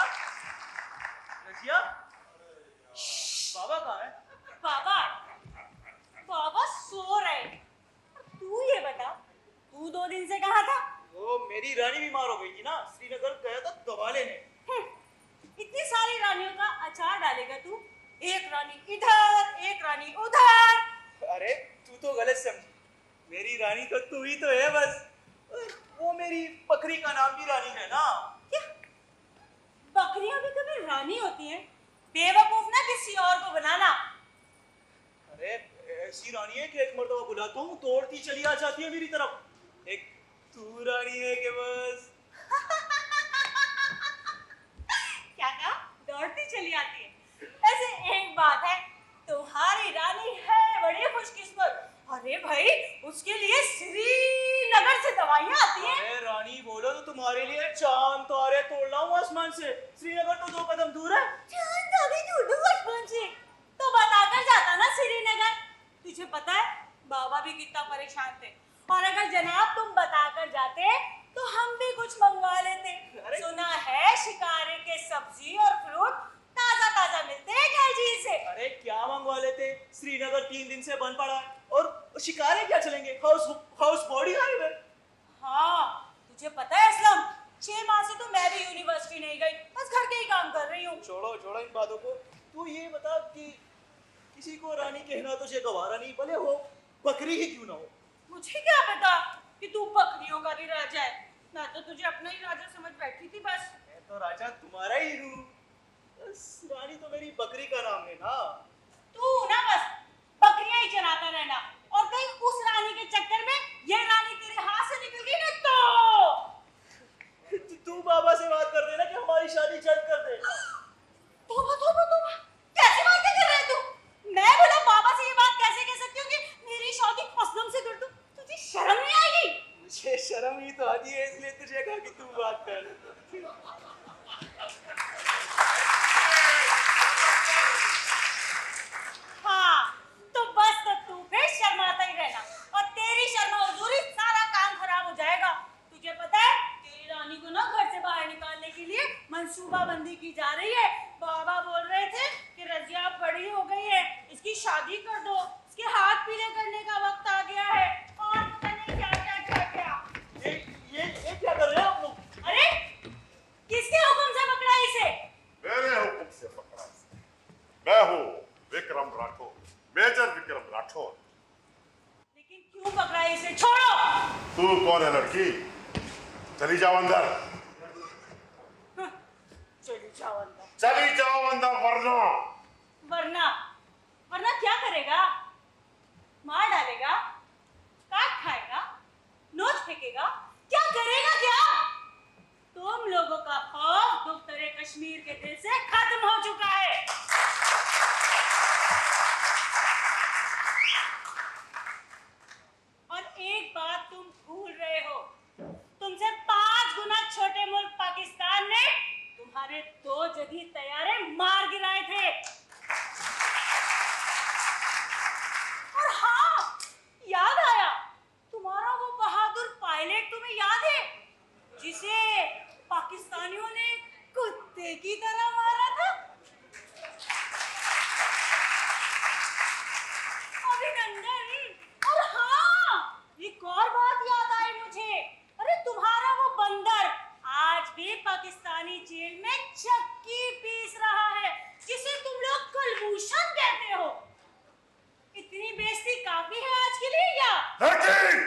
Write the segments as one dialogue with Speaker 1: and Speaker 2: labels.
Speaker 1: रजिया, रजिया, बाबा कहाँ है?
Speaker 2: बाबा बाबा सो रहे। तू ये बता, तू 2 दिन से कहाँ था?
Speaker 1: वो मेरी रानी बीमार हो गई थी ना, श्रीनगर गया था दवा लेने।
Speaker 2: इतनी सारी रानियों का अचार डालेगा तू? एक रानी इधर, एक रानी उधर।
Speaker 1: अरे तू तो गलत समझी, मेरी रानी तो तू ही तो है बस। वो मेरी बकरी का नाम भी रानी है ना।
Speaker 2: क्या बकरियां भी कभी रानी होती हैं? बेवकूफ ना किसी और को बनाना।
Speaker 1: अरे ऐसी रानी है कि एक मर्तबा बुलाता हूँ दौड़ती चली आ जाती है मेरी तरफ। एक तू रानी है कि बस।
Speaker 2: क्या कहा? दौड़ती चली आती है? ऐसे एक बात है, तुम्हारी रानी है बड़ी खुशकिस्मत। अरे भाई, उसके लिए श्रीनगर से दवाइयाँ आती हैं।
Speaker 1: अरे रानी बोलो तो तुम्हारे लिए चांद तारे तोड़ लाऊं आसमान से। श्रीनगर तो 2 कदम दूर है।
Speaker 2: चांद तारे ढूंढूं आसमान से? तो बताकर जाता ना श्रीनगर। तुझे पता है बाबा भी कितना परेशान थे, और अगर जनाब तुम बताकर जाते तो हम भी कुछ मंगवा लेते। सुना है शिकारे के सब्जी और फ्रूट ताजा ताजा मिलते हैं झील से।
Speaker 1: अरे क्या मंगवा लेते, श्रीनगर 3 दिन से बंद पड़ा है और शिकारे क्या चलेंगे, हाउस बोट ही गायब है।
Speaker 2: हाँ, तुझे पता है असलम, 6 माह से तो मैं भी यूनिवर्सिटी नहीं गई, बस घर के ही काम कर रही हूँ।
Speaker 1: छोड़ो छोड़ो इन बातों को। तू ये बता कि किसी को रानी कहना तुझे गवारा नहीं, भले हो बकरी ही क्यों ना हो।
Speaker 2: मुझे क्या पता कि तू बकरियों का भी राजा है। मैं तो तुझे अपना ही राजा समझ बैठी थी बस।
Speaker 1: मैं तो राजा तुम्हारा ही हूँ, बस रानी तो मेरी बकरी का नाम है ना।
Speaker 2: तू ना बस बकरियां ही चराता रहना, और कहीं उस रानी के चक्कर में ये रानी तेरे हाथ से निकल गई ना तो।
Speaker 1: तू बाबा से बात कर देना कि हमारी शादी जल्द कर दे।
Speaker 2: तोबा तोबा तोबा, कैसी बातें कर रहा है तू? मैं बोला बाबा से ये बात कैसे कह सकती हूँ कि मेरी शादी असलम से कर दूं? तुझे शर्म नहीं आएगी?
Speaker 1: मुझे शर्म ही तो आती है, इसलिए तुझे कहा कि तू बात कर।
Speaker 2: हाँ, तो बस तो तू फिर शर्माता ही रहना, और तेरी शर्मा हुजूरी सारा काम खराब हो जाएगा। तुझे पता है तेरी रानी को ना घर से बाहर निकालने के लिए मंसूबाबंदी की जा रही है। बाबा बोल रहे थे कि रजिया अब बड़ी हो गई है, इसकी शादी कर दो, इसके हाथ पीले करने का वक्त आ गया है, और पता नहीं क्या क्या क्या क्या।
Speaker 1: ये क्या कर रहे हैं आप लोग?
Speaker 2: अरे किसके हुक्म से पकड़ा इसे?
Speaker 3: मेरे हुक्म से पकड़ा इसे। मैं हूँ विक्रम राठौर, मेजर विक्रम राठौर।
Speaker 2: लेकिन क्यों पकड़ा इसे? छोड़ो।
Speaker 3: तू कौन है लड़की? चली जाओ अंदर।
Speaker 2: चली जाओ अंदर।
Speaker 3: चली जाओ अंदर, वरना
Speaker 2: वरना वरना क्या करेगा? मार डालेगा? काट खाएगा? नोच फेंकेगा? क्या करेगा क्या? तुम लोगों का खौफ दुख्तरे कश्मीर के दिल से खत्म हो चुका है। और एक बात तुम भूल रहे हो, तुमसे 5 गुना छोटे मुल्क पाकिस्तान ने तुम्हारे 2 जदी तैयारे मार गिराए थे। और हाँ, याद आया, तुम्हारा वो बहादुर पायलट तुम्हें याद है जिसे पाकिस्तानियों ने कुत्ते की तरह मारा था? अभिनंदन। और हाँ, एक और बात याद आई मुझे। अरे तुम्हारा वो बंदर आज भी पाकिस्तानी जेल में चक्की पीस रहा है, जिसे तुम लोग कुलभूषण कहते हो। इतनी बेइज्जती काफी है आज के लिए या?
Speaker 3: लड़की,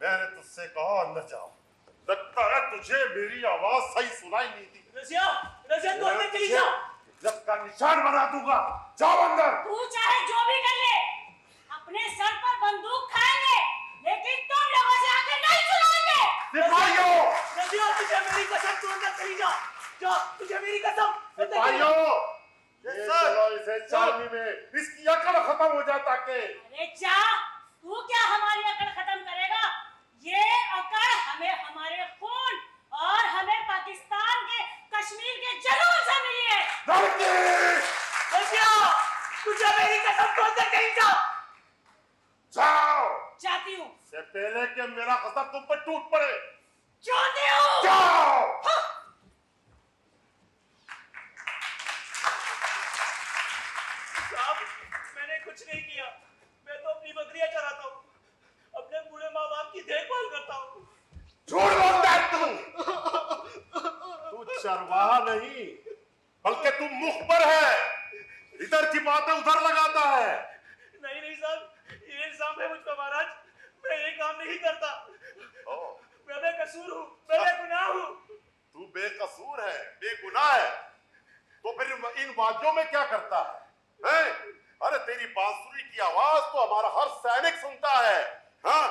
Speaker 3: मैंने तुझसे कहा अंदर जाओ। लगता है तुझे मेरी आवाज सही सुनाई नहीं दी।
Speaker 1: रजिया, रजिया तू अंदर चली जा।
Speaker 3: जब का निशान बना दूंगा, जाओ अंदर।
Speaker 2: तू चाहे जो भी कर ले, अपने सर पर बंदूक खाएंगे, लेकिन तुम लोगों से आके नहीं सुनाएंगे।
Speaker 3: सिपाहियों,
Speaker 1: रजिया तुझे मेरी कसम, तू अंदर चली जा। जा, तुझे मेरी कसम।
Speaker 3: सिपाहियों, ये चलो इसे चालनी में, इसकी अकल खत्म हो जाए ताकि।
Speaker 2: अरे जा, तू क्या हमारी अकल खत्म करेगा? ये अकल हमें हमारे खून और हमें पाकिस्तान के कश्मीर के जनून से मिली है।
Speaker 1: रजिया, तुझे मेरी कसम, तू अंदर चली जा।
Speaker 3: जाओ।
Speaker 2: जाती हूँ।
Speaker 3: से पहले कि मेरा कसम तुम पर टूट पड़े।
Speaker 2: जाती हूँ।
Speaker 3: जाओ। नहीं, बल्कि तू मुखबर है, इधर की बातें उधर लगाता है।
Speaker 1: नहीं नहीं साहब, ये इल्जाम है मुझ पर महाराज। मैं ये काम नहीं करता। मैं बेकसूर हूँ, मैं बेगुनाह हूँ।
Speaker 3: तू बेकसूर है, बेगुनाह है, तो फिर इन वादियों में क्या करता है? हैं? अरे तेरी बांसुरी की आवाज तो हमारा हर सैनिक सुनता है। हाँ,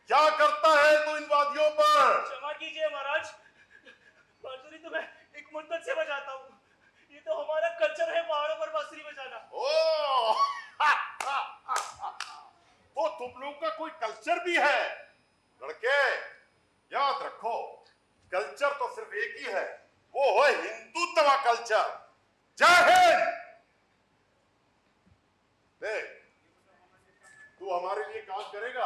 Speaker 3: क्या करता है तू इन वादियों पर?
Speaker 1: क्षमा कीजिए महाराज, बांसुरी तो मैं एक मुद्दत से बजाता हूँ। ये तो हमारा कल्चर है पहाड़ों पर बांसुरी बजाना।
Speaker 3: ओ वो तुम लोग का कोई कल्चर भी है? लड़के याद रखो, कल्चर तो सिर्फ एक ही है, वो है हिंदुत्व कल्चर। जय हिंद। देख, तू हमारे लिए काम करेगा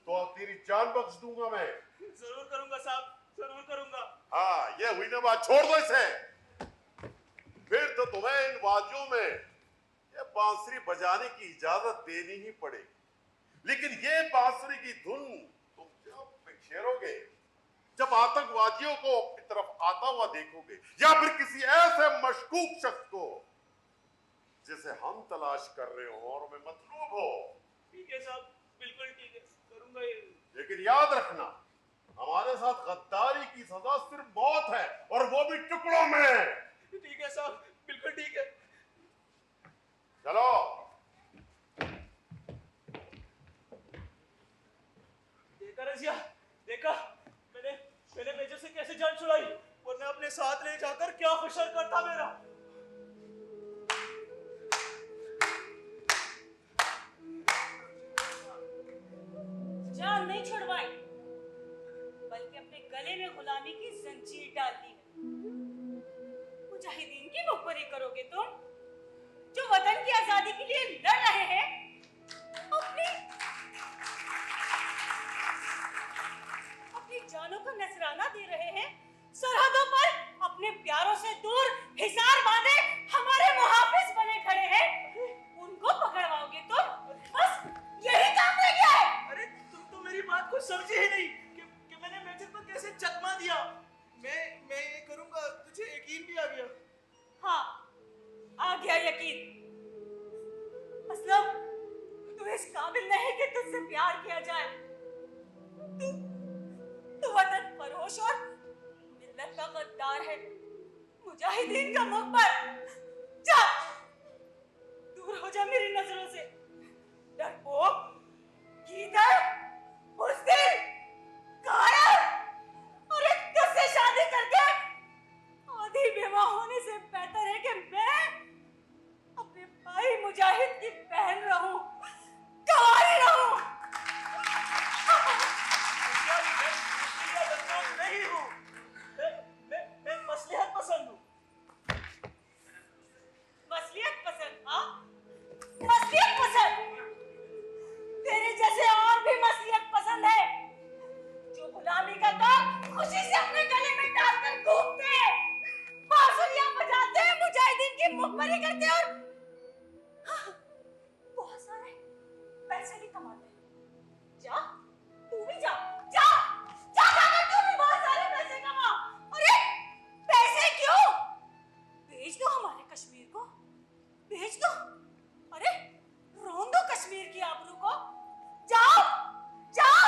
Speaker 3: तो तेरी जान बख्श दूंगा मैं।
Speaker 1: जरूर करूंगा साहब, जरूर करूंगा।
Speaker 3: हाँ, ये हुई ना बात, छोड़ दो इसे। फिर तो तुम्हें इन वादियों में ये बांसुरी बजाने की इजाजत देनी ही पड़ेगी। लेकिन ये बांसुरी की धुन तुम जब बिखेरोगे, जब आतंकवादियों को अपनी तरफ आता हुआ देखोगे, या फिर किसी ऐसे मशकूक शख्स को जिसे हम तलाश कर रहे हो और हमें मतलूब हो।
Speaker 1: ठीक है साहब, बिल्कुल ठीक है, करूंगा ये।
Speaker 3: लेकिन याद रखना, हमारे साथ गद्दारी की सजा सिर्फ मौत है, और वो भी टुकड़ों में।
Speaker 1: ठीक है साहब, बिल्कुल ठीक है।
Speaker 3: चलो।
Speaker 1: देखा रजिया, देखा मैंने मेजर से कैसे जान छुड़ाई, वरना अपने साथ ले जाकर क्या खुशर करता मेरा।
Speaker 2: जान नहीं छुड़वाई, बल्कि अपने गले में गुलामी की जंजीर डाल दी है। मुजाहिदीन की मुखबरी करोगे तुम, जो वतन की आजादी के लिए लड़ रहे हैं। अपनी जानों को नजराना दे रहे हैं। सरहदों पर अपने प्यारों से दूर हिसार बांधे हमारे मुहाफिज बने खड़े हैं। उनको पकड़वाओगे तुम? बस यही काम रह गया है।
Speaker 1: अरे तुम तो मेरी बात को समझे ही नहीं कि मैंने मेजर को कैसे चकमा दिया। मैं ये करूंगा, तुझे यकीन भी आ गया।
Speaker 2: हाँ, आ गया यकीन। असलम, तू इस काबिल नहीं कि तुझसे प्यार किया जाए। तू वतन फरोश और मिल्लत का गद्दार है, मुजाहिदीन का मुखबर। जा, दूर हो जा मेरी नजरों से। डरपोक, गीदड़, बुज़दिल, कायर। और एक तुझसे शादी करके आधी बेवाह होने से बेहतर है कि मैं अपने भाई मुजाहिद की बहन रहूं, गवारी रहूं।
Speaker 1: नहीं हूँ, मैं मसलिहत पसंद हूँ।
Speaker 2: मसलियत पसंद? हाँ, मसलियत पसंद। तेरे जैसे और भी मसलियत पसंद है, जो गुलामी का काम खुशी से अपने गले में डालकर घूमते हैं, बांसुरियां बजाते हैं, मुजाहिदीन की मुखबरी करते हैं, और बहुत सारे पैसे भी कमाते हैं। जा, तू भी जा, जा, जा, जाकर तू भी बहुत सारे पैसे कमा। अरे पैसे क्यों? भेज दो हमारे कश्मीर को, भेज दो। अरे रोन दो कश्मीर की आबरू को। जाओ, जाओ,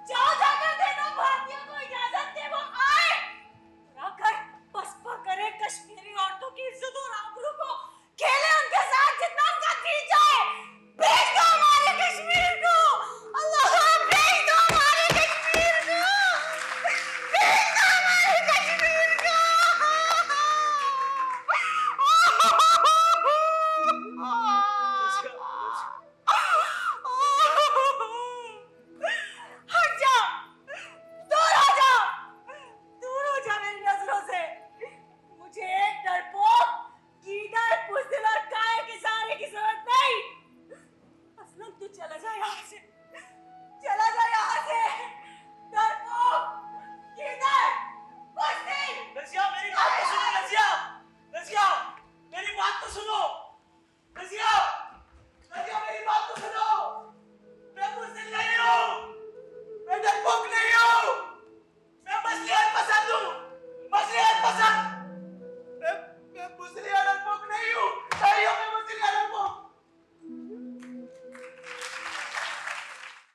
Speaker 2: जाओ, जाकर दे दो भारतीयों को इजाजत दे, वो आए कर पसपा करे कश्मीरी औरतों की इज्जत और आबरू को, खेले उनके साथ जितना उनका जी जाए। भेज दो हमारे कश्मीर को।
Speaker 1: मैं बुजरे